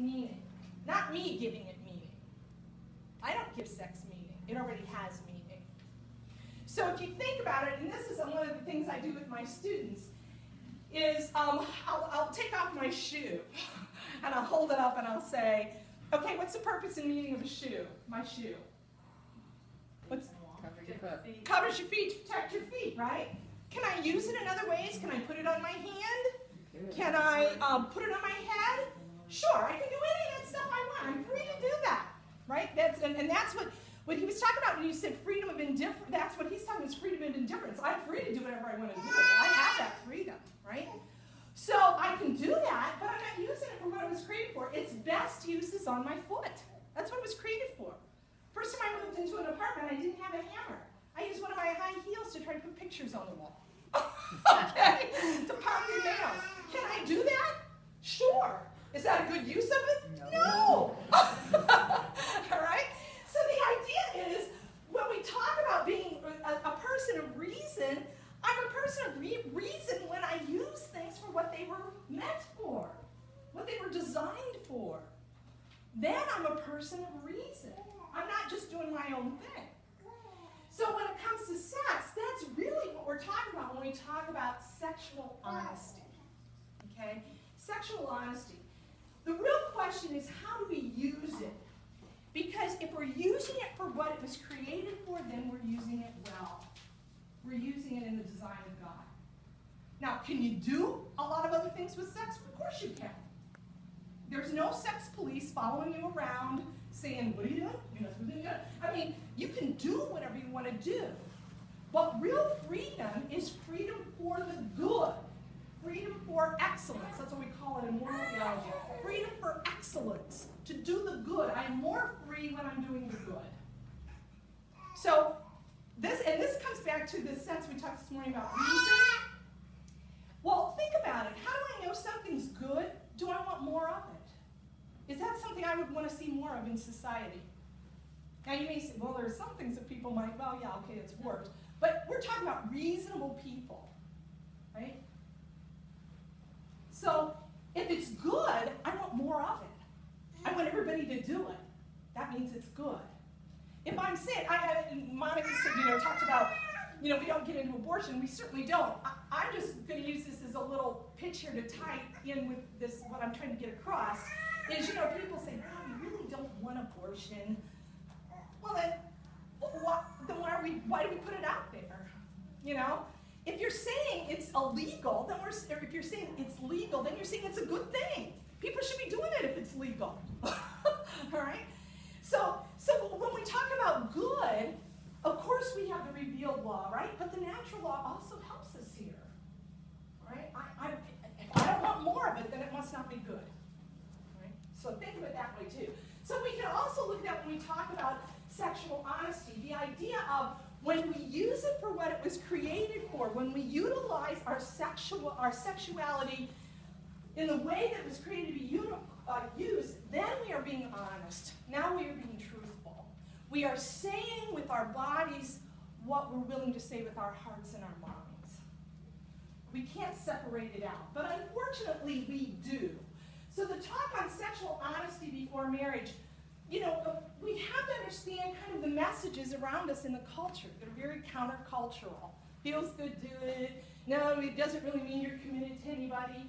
and meaning. Not me giving it meaning. I don't give sex meaning. It already has meaning. So if you think about it, and this is one of the things I do with my students, is I'll take off my shoe, and I'll hold it up and I'll say, okay, what's the purpose and meaning of a shoe? My shoe. Cover your foot. Covers your feet to protect your feet, right? Can I use it in other ways? Can I put it on my hand? Can I put it on my head? Sure, I can do any of that stuff I want. I'm free to do that, right? And that's what he was talking about when you said freedom of indifference. That's what he's talking about, is freedom of indifference. I'm free to do whatever I want to do. I have that freedom, right? So I can do that, but I'm not using it for what it was created for. Its best use is on my foot. That's what it was created for. First time I moved into an apartment, I didn't have a hammer. I used one of my high heels to try to put pictures on the wall. Okay? To pound your nails. Can I do that? Sure. Is that a good use of it? No. All right? So the idea is, when we talk about being a person of reason, I'm a person of reason when I use things for what they were meant for, what they were designed for. Then I'm a person of reason. I'm not just doing my own thing. So when it comes to sex, that's really what we're talking about when we talk about sexual honesty. Okay? Sexual honesty. The real question is, how do we use it? Because if we're using it for what it was created for, then we're using it well. We're using it in the design of God. Now, can you do a lot of other things with sex? Of course you can. There's no sex police following you around saying, what are you doing? You're not supposed to do that. I mean, you can do whatever you want to do. But real freedom is freedom for the good. Freedom for excellence. That's what we call it in moral theology. Freedom for excellence. To do the good. I'm more free when I'm doing the good. So, this comes back to the sense we talked this morning about reason. Well, think about it. How do I know something's good? Do I want more of it? Is that something I would want to see more of in society? Now you may say, well, there's some things that people might, well, yeah, okay, it's worked. But we're talking about reasonable people, right? So if it's good, I want more of it. I want everybody to do it. That means it's good. If I'm sick, Monica said, talked about, we don't get into abortion. We certainly don't. I'm just going to use this as a little pitch here to tie in with this, what I'm trying to get across, is, people say, no, we really don't want abortion. Well, then why do we put it out there? If you're saying it's illegal, then if you're saying it's legal, then you're saying it's a good thing. People should be doing it if it's legal. All right? So when we talk about good, of course we have the revealed law, right? But the natural law also helps us here. Right? If I don't want more of it, then it must not be good. Right? So think of it that way too. So we can also look at when we talk about sexual honesty, the idea of when we use it for what it was created for, when we utilize our sexuality in the way that it was created to be used, then we are being honest. Now we are being truthful. We are saying with our bodies what we're willing to say with our hearts and our minds. We can't separate it out, but unfortunately we do. So the talk on sexual honesty before marriage, we have to understand kind of the messages around us in the culture that are very countercultural. Feels good, do it. No, it doesn't really mean you're committed to anybody.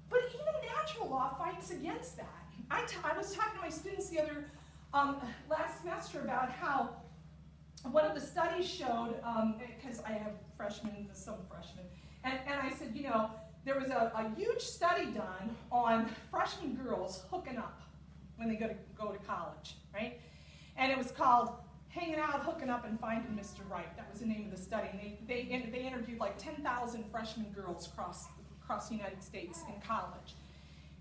But even natural law fights against that. I was talking to my students the other last semester about how one of the studies showed, because I have some freshmen, and I said, there was a huge study done on freshman girls hooking up when they go to college, right? And it was called Hanging Out, Hooking Up, and Finding Mr. Right. That was the name of the study. And they interviewed like 10,000 freshman girls across the United States in college.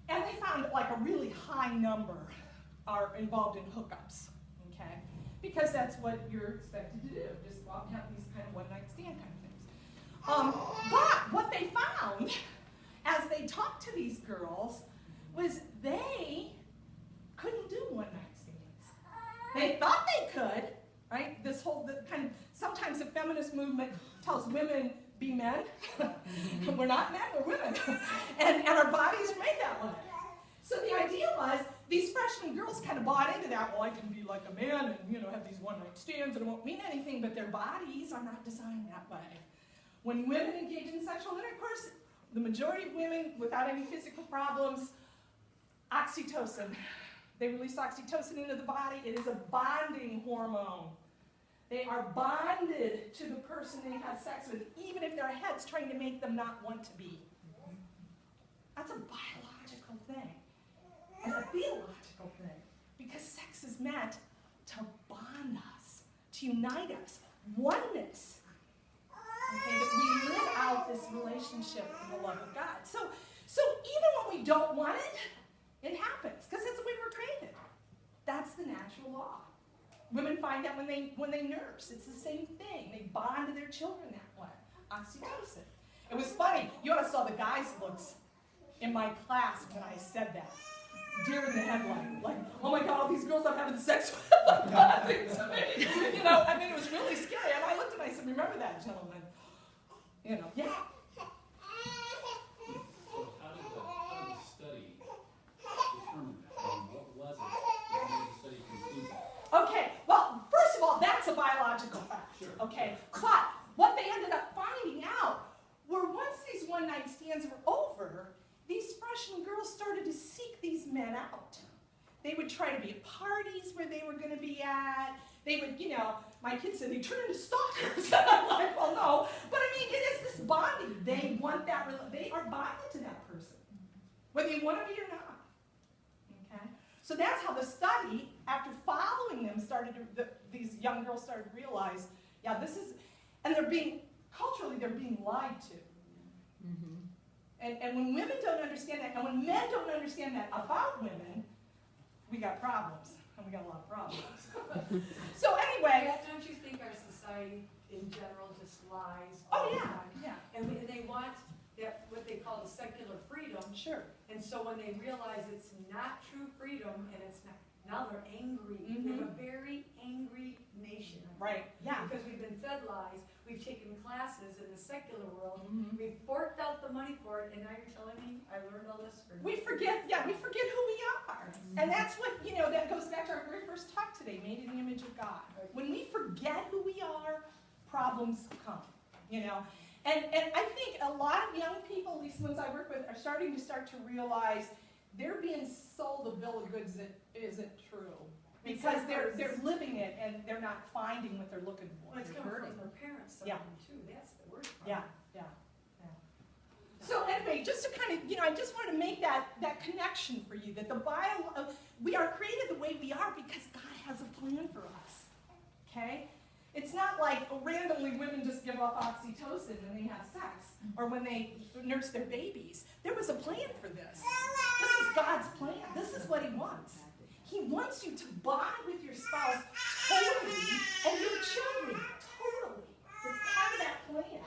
And they found like a really high number are involved in hookups, okay? Because that's what you're expected to do, just have these kind of one-night stand kind of things. But what they found as they talked to these girls was they couldn't do one-night stands. They thought they could, right? Sometimes the feminist movement tells women, be men. We're not men, we're women. and our bodies are made that way. So the idea was these freshman girls kind of bought into that. Well, I can be like a man and, have these one-night stands and it won't mean anything, but their bodies are not designed that way. When women engage in sexual intercourse, the majority of women without any physical problems, oxytocin. They release oxytocin into the body. It is a bonding hormone. They are bonded to the person they have sex with, even if their head's trying to make them not want to be. That's a biological thing. And a theological thing. Because sex is meant to bond us, to unite us, oneness. Okay, that we live out this relationship in the love of God. So even when we don't want it, it happens, because that's the way we're created. That's the natural law. Women find that when they nurse, it's the same thing. They bond to their children that way. Oxytocin. It was funny. You ought to saw the guys' looks in my class when I said that. Deer in the headlight. Like, oh my God, all these girls I'm having sex with are bonding to me. It was really scary. And I looked and I said, remember that, gentlemen. Yeah. So how did the study determine that? What was it that made the study conclude that? Okay, well, first of all, that's a biological fact. Sure. Okay, but what they ended up finding out were once these one-night stands were over, these freshman girls started to seek these men out. They would try to be at parties where they were going to be at. They would, my kids said they turn into stalkers. And I'm like, well, no. But it is this bonding. They want that, they are bonded to that person, whether you want to be or not. Okay? So that's how the study, after following them, these young girls started to realize, yeah, this is, and culturally, they're being lied to. And when women don't understand that, and when men don't understand that about women, we got problems. And we got a lot of problems. So anyway. Don't you think our society in general just lies? Oh, yeah. And they want that, what they call the secular freedom. Sure. And so when they realize it's not true freedom, and it's not, now they're angry. They're a very angry nation. Right, yeah. Because we've been fed lies. We've taken classes in the secular world. We've forked out the money for it, and now you're telling me I learned all this for we forget who we are. And that's what, that goes back to our very first talk today, made in the image of God. When we forget who we are, problems come, And I think a lot of young people, at least ones I work with, are starting to realize they're being sold a bill of goods that isn't true. Because they're living it and they're not finding what they're looking for. Well, it's coming from their parents, too. That's the worst part. Yeah. So anyway, just to kind of, I just wanted to make that connection for you, that we are created the way we are because God has a plan for us, okay? It's not like randomly women just give off oxytocin when they have sex or when they nurse their babies. There was a plan for this. This is God's plan. This is what He wants. He wants you to bond with your spouse totally and your children totally. It's part of that plan.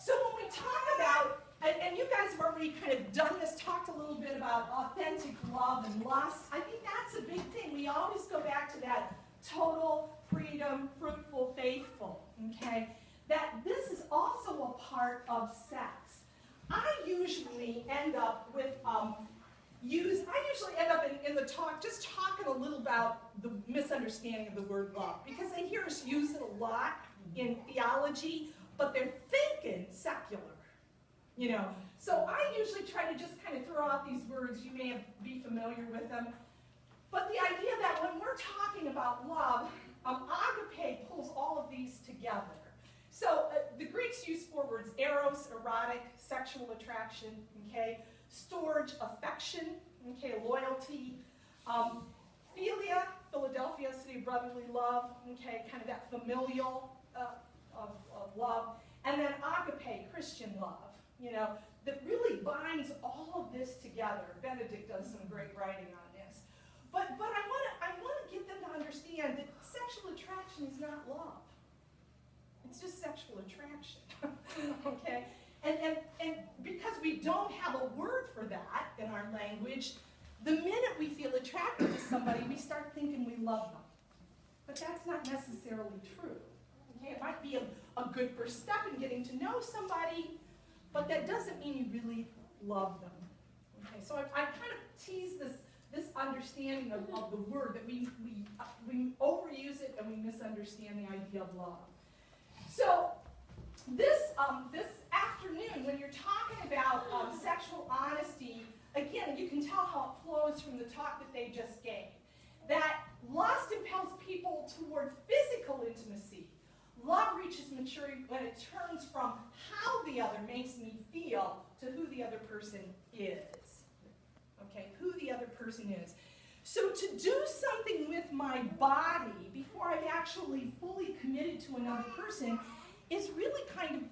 So when we talk about, and you guys have already kind of done this, talked a little bit about authentic love and lust, I think that's a big thing. We always go back to that total freedom, fruitful, faithful, okay? That this is also a part of sex. I usually end up with, in the talk just talking a little about the misunderstanding of the word love, because I hear us use it a lot in theology, but they're thinking secular, So I usually try to just kind of throw out these words. You may be familiar with them, but the idea that when we're talking about love, agape pulls all of these together. So the Greeks use 4 words: eros, erotic, sexual attraction, okay, storge, affection, okay, loyalty, philia, Philadelphia, city of brotherly love, okay, kind of that familial of love, and then agape, Christian love, that really binds all of this together. Benedict does some great writing on this. But I want to get them to understand that sexual attraction is not love. It's just sexual attraction, okay? And because we don't have a word for that in our language, the minute we feel attracted to somebody, we start thinking we love them. But that's not necessarily true. Okay? It might be a good first step in getting to know somebody, but that doesn't mean you really love them. Okay? So I kind of tease this misunderstanding of the word, that we overuse it and we misunderstand the idea of love. So this afternoon, when you're talking about sexual honesty, again, you can tell how it flows from the talk that they just gave. That lust impels people toward physical intimacy. Love reaches maturity when it turns from how the other makes me feel to who the other person is. Okay, who the other person is. So to do something with my body before I've actually fully committed to another person is really kind of,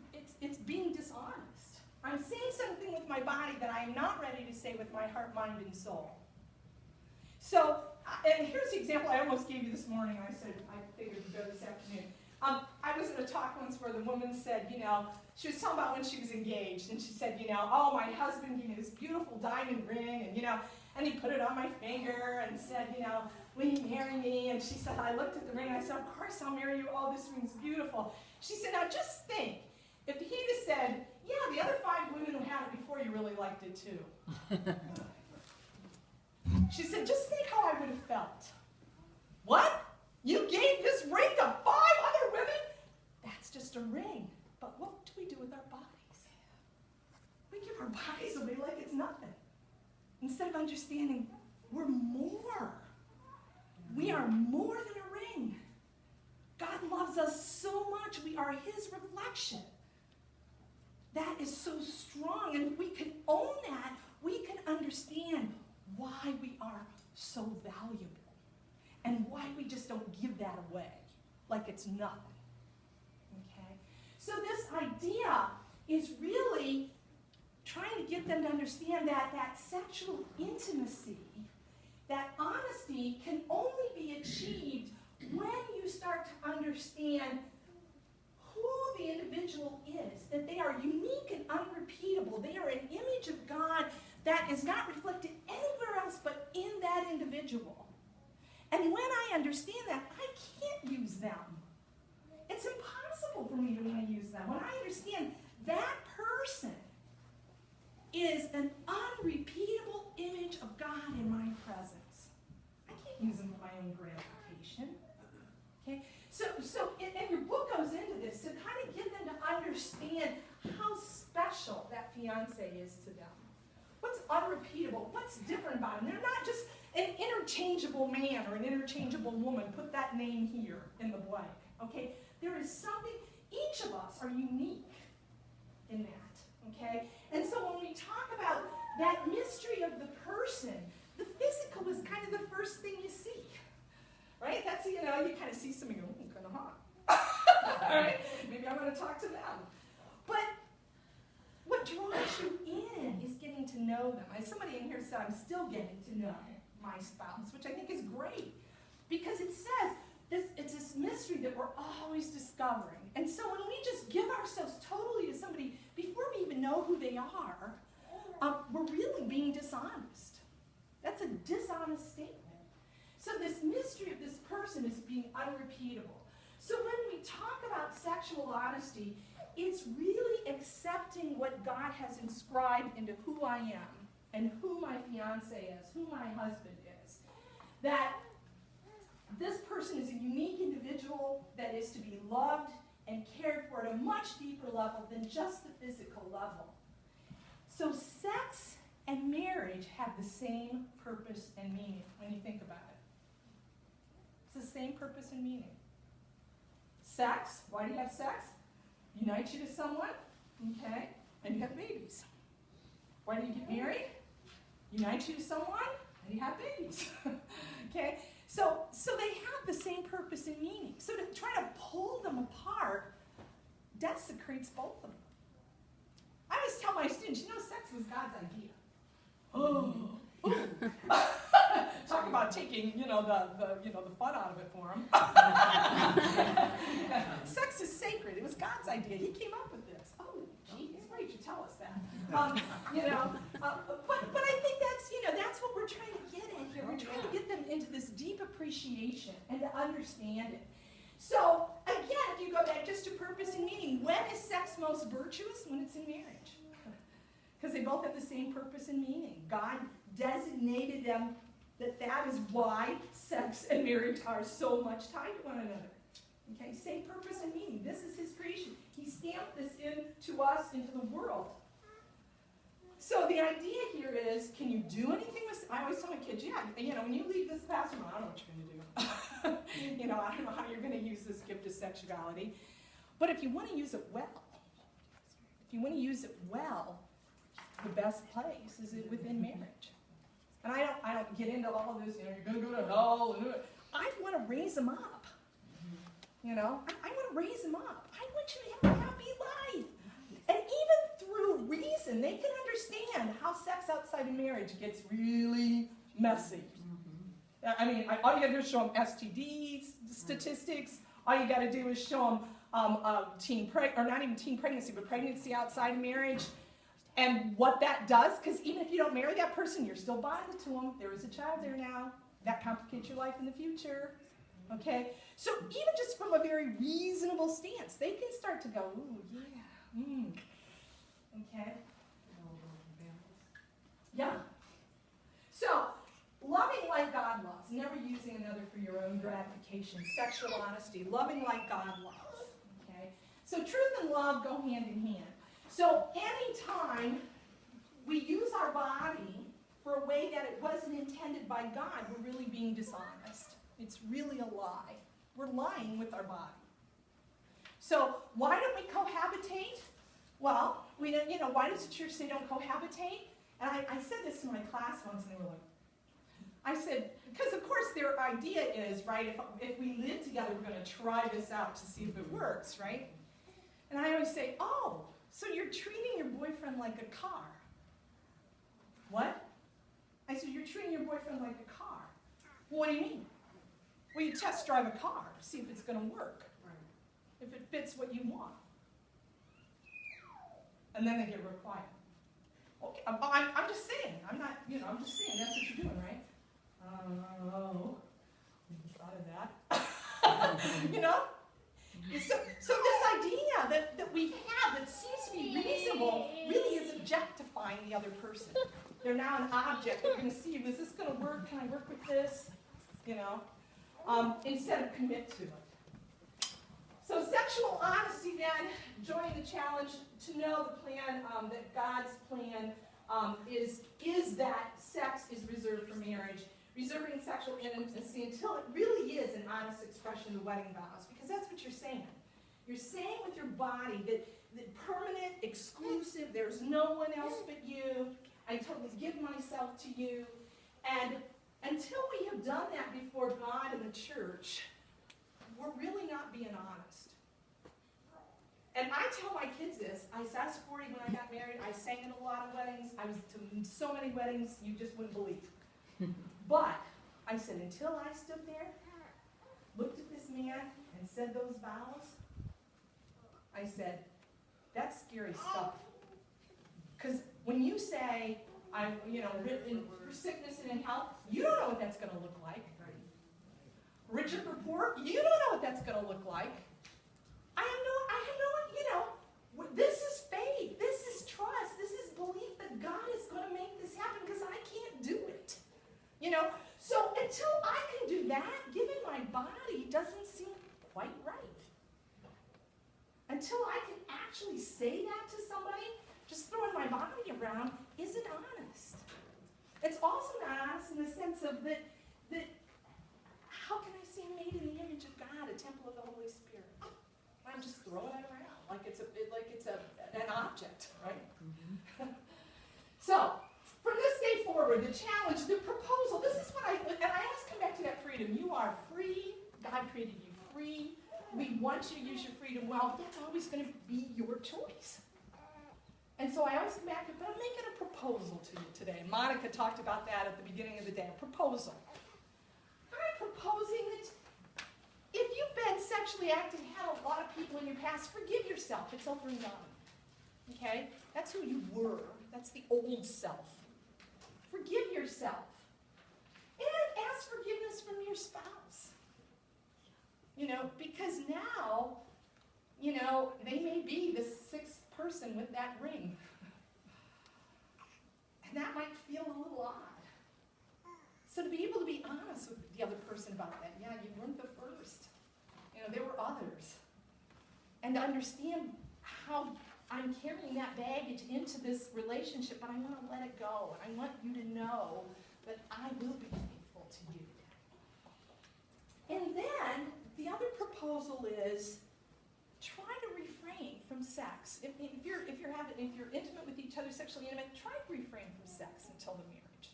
it's being dishonest. I'm saying something with my body that I am not ready to say with my heart, mind, and soul. So, and here's the example I almost gave you this morning. I said, I figured to go this afternoon. I was at a talk once where the woman said, she was talking about when she was engaged, and she said, oh, my husband gave me this beautiful diamond ring, and, and he put it on my finger and said, will you marry me? And she said, I looked at the ring and I said, of course I'll marry you. Oh, this ring's beautiful. She said, now just think, if he'd have said, yeah, the other 5 women who had it before you really liked it too. She said, just think how I would have felt. What? You gave this ring to 5 other women? That's just a ring. But what do we do with our bodies? We give our bodies away like it's nothing. Instead of understanding we're more. We are more than a ring. God loves us so much. We are his reflection. That is so strong. And if we can own that, we can understand why we are so valuable. And why we just don't give that away like it's nothing. Okay? So this idea is really trying to get them to understand that sexual intimacy, that honesty can only be achieved when you start to understand who the individual is, that they are unique and unrepeatable. They are an image of God that is not reflected anywhere else but in that individual. And when I understand that, I can't use them. It's impossible for me to want to use them. When I understand that person is an unrepeatable image of God in my presence, I can't use them for my own gratification. Okay? And your book goes into this to kind of get them to understand how special that fiance is to them. What's unrepeatable? What's different about them? They're not just an interchangeable man or an interchangeable woman. Put that name here in the blank. Okay? There is something, each of us are unique in that. Okay? And so when we talk about that mystery of the person, the physical is kind of the first thing you see. Right? That's, you kind of see somebody go, kind of hot. All right? Maybe I'm going to talk to them. But what draws you in is getting to know them. As somebody in here said, I'm still getting to know my spouse, which I think is great. Because it says it's this mystery that we're always discovering. And so when we just give ourselves totally to somebody before we even know who they are, we're really being dishonest. That's a dishonest statement. So this mystery of this person is being unrepeatable. So when we talk about sexual honesty, it's really accepting what God has inscribed into who I am and who my fiance is, who my husband is. That this person is a unique individual that is to be loved and cared for at a much deeper level than just the physical level. So sex and marriage have the same purpose and meaning when you think about it. It's the same purpose and meaning. Sex, why do you have sex? Unites you to someone, okay, and you have babies. Why do you get married? Unites you to someone, and you have babies. Okay? So they have the same purpose and meaning. So to try to pull them apart desecrates both of them. I always tell my students, sex was God's idea. Oh. Talk about taking, the fun out of it for them. Sex is sacred. It was God's idea. He came up with this. Oh, geez, why did you tell us that? But I think that's what we're trying to get at here. We're trying to get them into this deep appreciation and to understand it. So again, if you go back just to purpose and meaning, when is sex most virtuous? When it's in marriage. Because they both have the same purpose and meaning. God designated them that is why sex and marriage are so much tied to one another. Okay, same purpose and meaning. This is his creation. He stamped this into us, into the world. So the idea here is, can you do anything with, I always tell my kids, yeah, when you leave this classroom, I don't know what you're going to do. I don't know how you're going to use this gift of sexuality. But if you want to use it well, the best place is within marriage. And I don't get into all of this, you're going to go to hell. I want to raise them up. I want to raise them up. I want you to have a happy life. And even through reason, they can understand how sex outside of marriage gets really messy. I mean, all you got to do is show them STD statistics. All you got to do is show them not even teen pregnancy, but pregnancy outside of marriage. And what that does, because even if you don't marry that person, you're still bonded to them. There is a child there now. That complicates your life in the future. Okay? So even just from a very reasonable stance, they can start to go, ooh, yeah. Okay? Yeah. So, loving like God loves, never using another for your own gratification, sexual honesty, loving like God loves. Okay? So truth and love go hand in hand. So anytime we use our body for a way that it wasn't intended by God, we're really being dishonest. It's really a lie. We're lying with our body. So why don't we cohabitate? Well, why does the church say don't cohabitate? And I said this to my class once, and they were like, I said, because of course their idea is, right, if we live together, we're going to try this out to see if it works, right? And I always say, oh, so you're treating your boyfriend like a car. What? I said, you're treating your boyfriend like a car. Well, what do you mean? Well, you test drive a car, see if it's going to work, if it fits what you want. And then they get real quiet. Okay, I'm just saying. I'm not, I'm just saying. That's what you're doing, right? Oh, you thought of that? So this idea that we have that seems to be reasonable really is objectifying the other person. They're now an object. They're going to see, is this going to work? Can I work with this? Instead of commit to it. So sexual honesty then, join the challenge to know the plan, that God's plan is that sex is reserved for marriage, reserving sexual intimacy until it really is an honest expression of the wedding vows, because that's what you're saying. You're saying with your body that permanent, exclusive, there's no one else but you, I totally give myself to you, and until we have done that before God and the church, we're really not being honest. And I tell my kids this. I was 40 when I got married. I sang at a lot of weddings. I was to so many weddings you just wouldn't believe. But I said, until I stood there, looked at this man, and said those vows, I said, that's scary stuff. Because when you say, for sickness and in health, you don't know what that's going to look like. Rich or poor, you don't know what that's going to look like. I have no, this is faith, this is trust, this is belief that God is going to make this happen because I can't do it. So until I can do that, giving my body doesn't seem quite right. Until I can actually say that to somebody, just throwing my body around isn't honest. It's also not honest in the sense of that how can I say I'm made in the image of God, a temple of the Holy Spirit? I'm just throwing it around like it's an object, right? Mm-hmm. So, from this day forward, the challenge, the proposal, this is what I always come back to that freedom. You are free. God created you free. We want you to use your freedom well, but that's always going to be your choice. And so I always come back, but I'm making a proposal to you today. Monica talked about that at the beginning of the day, a proposal. I'm proposing that if you've been sexually active, had a lot of people in your past, forgive yourself. It's over and done. Okay? That's who you were. That's the old self. Forgive yourself. And ask forgiveness from your spouse. Because now, they may be the sixth person with that ring. And that might feel a little odd. So to be able honest with the other person about that. Yeah, you weren't the first. You know, there were others. And to understand how I'm carrying that baggage into this relationship, but I want to let it go. And I want you to know that I will be faithful to you. And then the other proposal is try to refrain from sex. If you're intimate with each other, sexually intimate, try to refrain from sex until the marriage.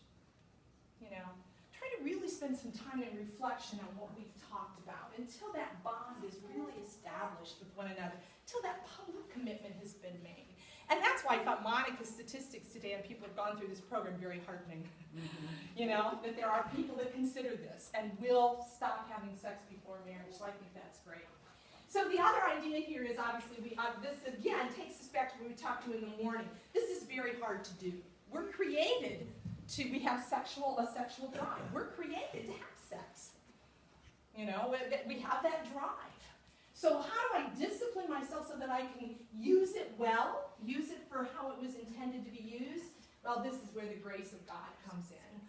You know, try to really spend some time in reflection on what we've talked about until that bond is really established with one another, until that public commitment has been made. And that's why I thought Monica's statistics today, and people have gone through this program, very heartening. You know, that there are people that consider this and will stop having sex before marriage, so I think that's great. So the other idea here is obviously, this again takes us back to what we talked to in the morning. This is very hard to do. We're created we have a sexual drive. We're created to have sex. You know, we have that drive. So how do I discipline myself so that I can use it well, use it for how it was intended to be used? Well, this is where the grace of God comes in.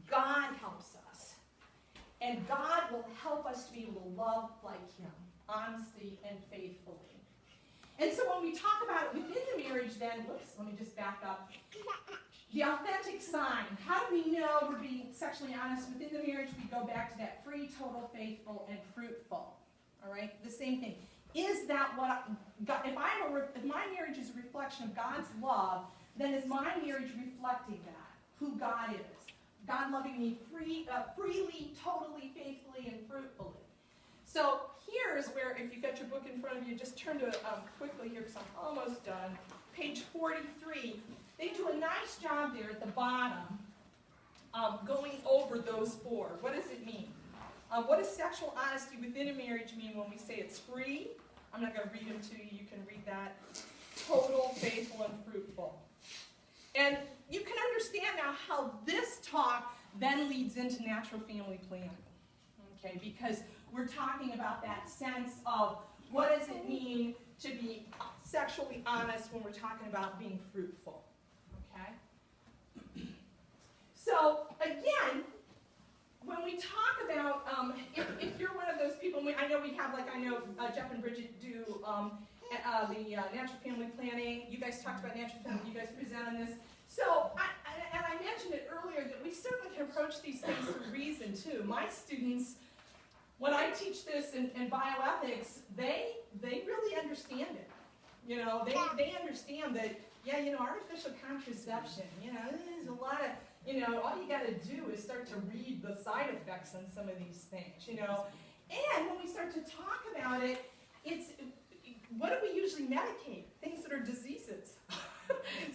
God helps us. And God will help us to be able to love like him, honestly and faithfully. And so when we talk about it within the marriage then, let me just back up. The authentic sign. How do we know we're being sexually honest within the marriage? We go back to that free, total, faithful, and fruitful. All right? The same thing. Is that what God, if my marriage is a reflection of God's love, then is my marriage reflecting that? Who God is? God loving me freely, totally, faithfully, and fruitfully. So here's where, if you've got your book in front of you, just turn to it quickly here because I'm almost done. Page 43. They do a nice job there at the bottom going over those four. What does it mean? What does sexual honesty within a marriage mean when we say it's free? I'm not going to read them to you. You can read that. Total, faithful, and fruitful. And you can understand now how this talk then leads into natural family planning. Okay, because we're talking about that sense of what does it mean to be sexually honest when we're talking about being fruitful. Okay? So, again, when we talk about, if you're one of those people, I know Jeff and Bridget do the natural family planning. You guys talked about natural family. You guys present on this. So, I mentioned it earlier that we certainly can approach these things through reason, too. My students, when I teach this in bioethics, they really understand it. You know, they understand that, yeah, you know, artificial contraception, you know, there's a lot of, you know, all you got to do is start to read the side effects on some of these things, you know. And when we start to talk about it, what do we usually medicate? Things that are diseases.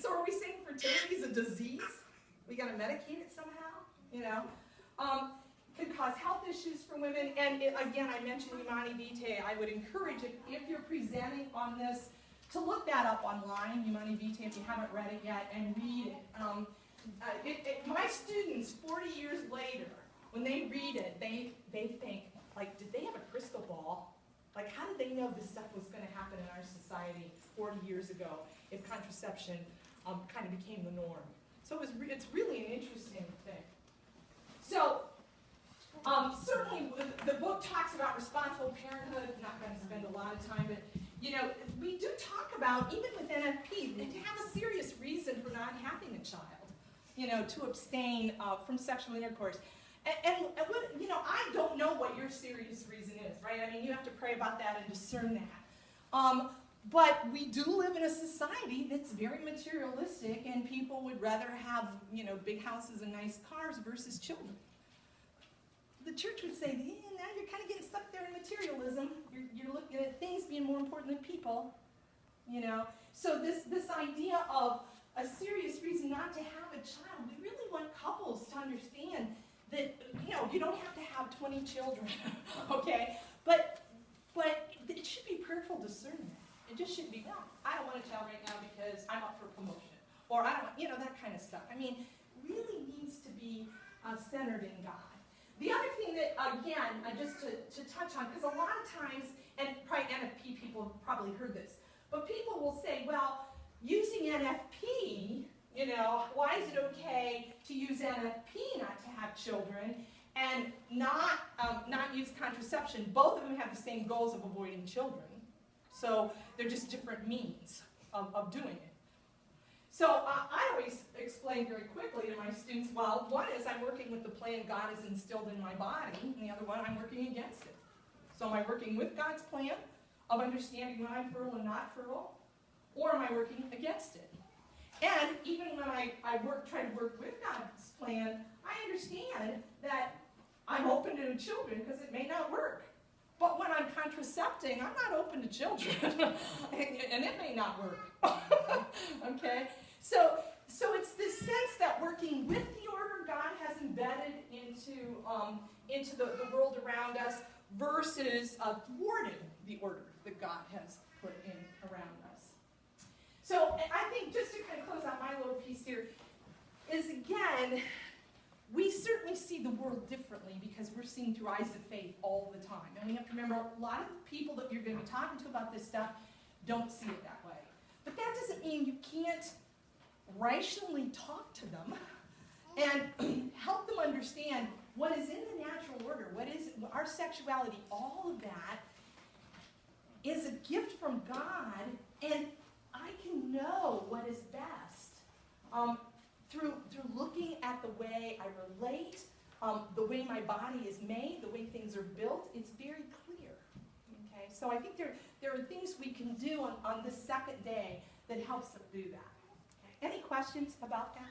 So are we saying fertility is a disease? We got to medicate it somehow, you know. Could cause health issues for women. And again, I mentioned Imani Vitae. I would encourage, if you're presenting on this, to look that up online, Imani Vitae, if you haven't read it yet, and read it. My students, 40 years later, when they read it, they think, like, did they have a crystal ball? Like, how did they know this stuff was going to happen in our society 40 years ago if contraception kind of became the norm? So it's really an interesting thing. So, certainly the book talks about responsible parenthood. I'm not going to spend a lot of time, but, you know, we do talk about, even with NFP, to have a serious reason for not having a child, you know, to abstain from sexual intercourse. And you know, I don't know what your serious reason is, right? I mean, you have to pray about that and discern that. But we do live in a society that's very materialistic, and people would rather have, you know, big houses and nice cars versus children. The church would say, yeah, now you're kind of getting stuck there in materialism. You're looking at things being more important than people, you know. So this idea of a serious reason not to have a child, we really want couples to understand that, you know, you don't have to have 20 children, okay? But it should be prayerful discernment. It just shouldn't be, well, I don't want a child right now because I'm up for promotion. Or I don't, you know, that kind of stuff. I mean, really needs to be centered in God. The other thing that, again, just to touch on, because a lot of times, and probably NFP people have probably heard this, but people will say, well, using NFP, you know, why is it okay to use NFP not to have children? and not use contraception. Both of them have the same goals of avoiding children. So they're just different means of doing it. So I always explain very quickly to my students, well, one is I'm working with the plan God has instilled in my body, and the other one I'm working against it. So am I working with God's plan of understanding when I'm fertile and not fertile, or am I working against it? And even when I try to work with God's plan, I understand that I'm open to children because it may not work. But when I'm contracepting, I'm not open to children, and it may not work. Okay? So it's this sense that working with the order God has embedded into the world around us versus thwarting the order that God has put in around us. So I think just to kind of close out my little piece here is, again, we certainly see the world differently because we're seeing through eyes of faith all the time. And we have to remember a lot of the people that you're going to be talking to about this stuff don't see it that way. But that doesn't mean you can't rationally talk to them and help them understand what is in the natural order, what is our sexuality, all of that is a gift from God, and I can know what is best through looking at the way I relate, the way my body is made, the way things are built. It's very clear. Okay, so I think there are things we can do on this second day that helps them do that. Okay. Any questions about that?